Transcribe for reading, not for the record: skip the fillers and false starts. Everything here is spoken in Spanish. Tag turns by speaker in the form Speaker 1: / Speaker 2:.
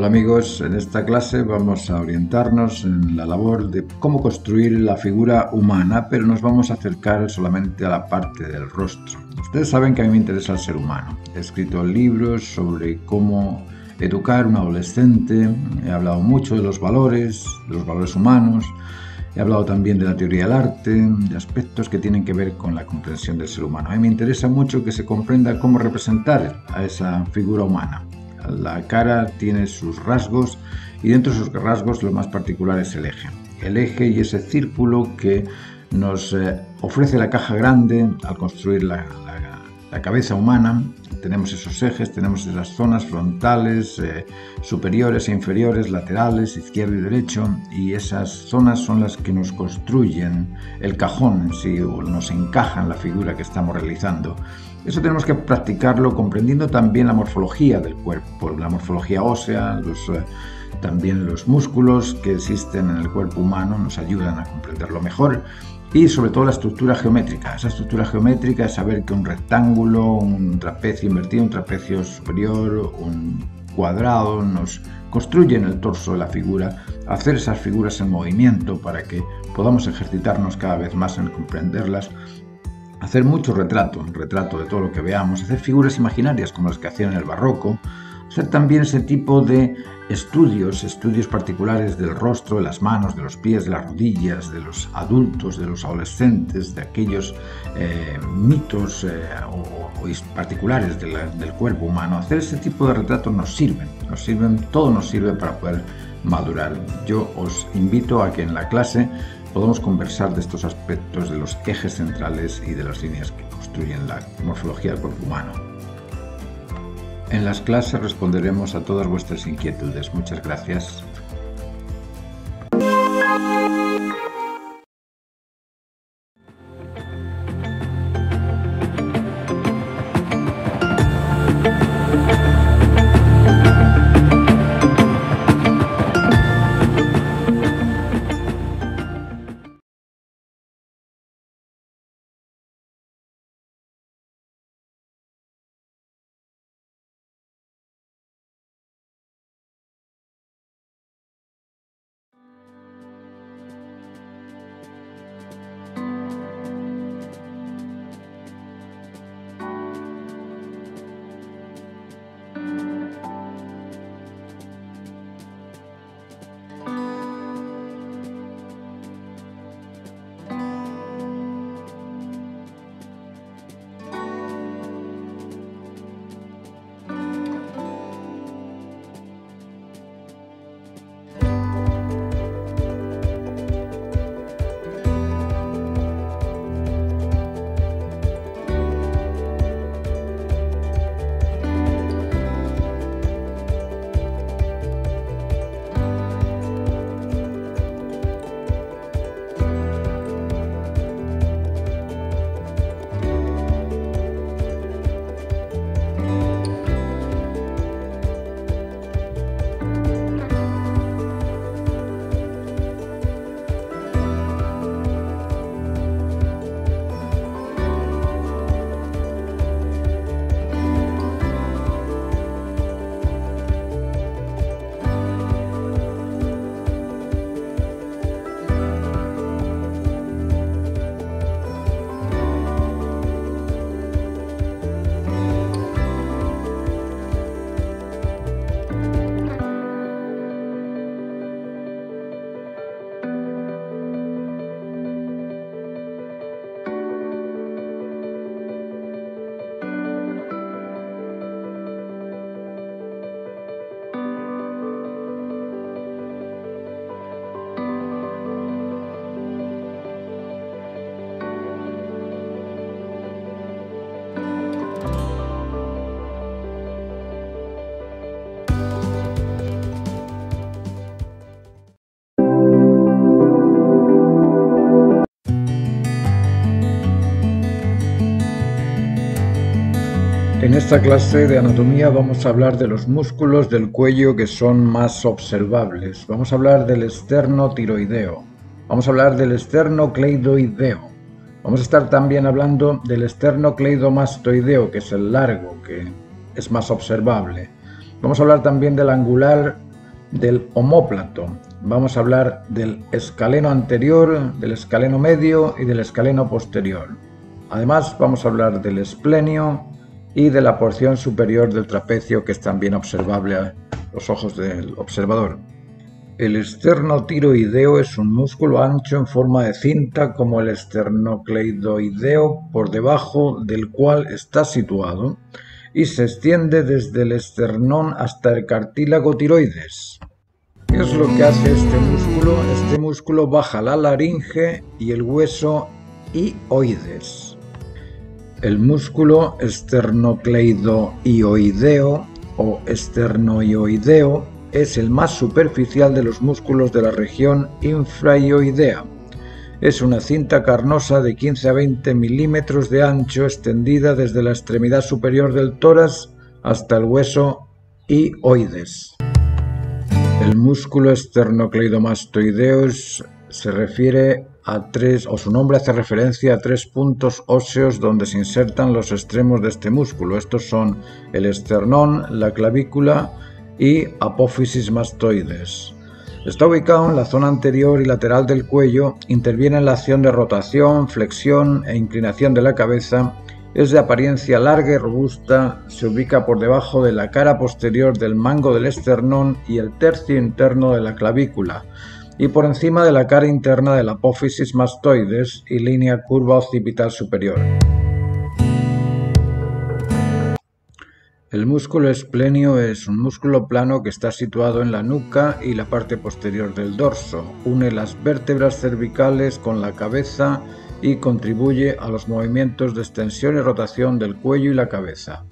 Speaker 1: Hola amigos, en esta clase vamos a orientarnos en la labor de cómo construir la figura humana, pero nos vamos a acercar solamente a la parte del rostro. Ustedes saben que a mí me interesa el ser humano. He escrito libros sobre cómo educar a un adolescente, he hablado mucho de los valores humanos, he hablado también de la teoría del arte, de aspectos que tienen que ver con la comprensión del ser humano. A mí me interesa mucho que se comprenda cómo representar a esa figura humana. La cara tiene sus rasgos y dentro de esos rasgos lo más particular es el eje. El eje y ese círculo que nos ofrece la caja grande al construir la cabeza humana. Tenemos esos ejes, tenemos esas zonas frontales, superiores e inferiores, laterales, izquierdo y derecho, y esas zonas son las que nos construyen el cajón en sí, o nos encajan la figura que estamos realizando. Eso tenemos que practicarlo comprendiendo también la morfología del cuerpo, la morfología ósea, también los músculos que existen en el cuerpo humano nos ayudan a comprenderlo mejor. Y sobre todo la estructura geométrica. Esa estructura geométrica es saber que un rectángulo, un trapecio invertido, un trapecio superior, un cuadrado nos construyen el torso de la figura, hacer esas figuras en movimiento para que podamos ejercitarnos cada vez más en comprenderlas, hacer mucho retrato de todo lo que veamos, hacer figuras imaginarias como las que hacían en el barroco, hacer también ese tipo de estudios particulares del rostro, de las manos, de los pies, de las rodillas, de los adultos, de los adolescentes, de aquellos mitos particulares del cuerpo humano. Hacer ese tipo de retratos todo nos sirve para poder madurar. Yo os invito a que en la clase podamos conversar de estos aspectos de los ejes centrales y de las líneas que construyen la morfología del cuerpo humano. En las clases responderemos a todas vuestras inquietudes. Muchas gracias. En esta clase de anatomía vamos a hablar de los músculos del cuello que son más observables. Vamos a hablar del esternotiroideo. Vamos a hablar del esternocleidoideo. Vamos a estar también hablando del esternocleidomastoideo, que es el largo, que es más observable. Vamos a hablar también del angular del omóplato. Vamos a hablar del escaleno anterior, del escaleno medio y del escaleno posterior. Además vamos a hablar del esplenio y de la porción superior del trapecio, que es también observable a los ojos del observador. El esternotiroideo es un músculo ancho en forma de cinta como el esternocleidoideo, por debajo del cual está situado, y se extiende desde el esternón hasta el cartílago tiroides. ¿Qué es lo que hace este músculo? Este músculo baja la laringe y el hueso hioides. El músculo esternocleidoioideo o esternoioideo es el más superficial de los músculos de la región infrahioidea. Es una cinta carnosa de 15 a 20 milímetros de ancho, extendida desde la extremidad superior del tórax hasta el hueso hioides. El músculo esternocleidomastoideo se refiere a su nombre hace referencia a 3 puntos óseos donde se insertan los extremos de este músculo. Estos son el esternón, la clavícula y apófisis mastoides. Está ubicado en la zona anterior y lateral del cuello, interviene en la acción de rotación, flexión e inclinación de la cabeza, es de apariencia larga y robusta, se ubica por debajo de la cara posterior del mango del esternón y el tercio interno de la clavícula, y por encima de la cara interna del apófisis mastoides y línea curva occipital superior. El músculo esplenio es un músculo plano que está situado en la nuca y la parte posterior del dorso. Une las vértebras cervicales con la cabeza y contribuye a los movimientos de extensión y rotación del cuello y la cabeza.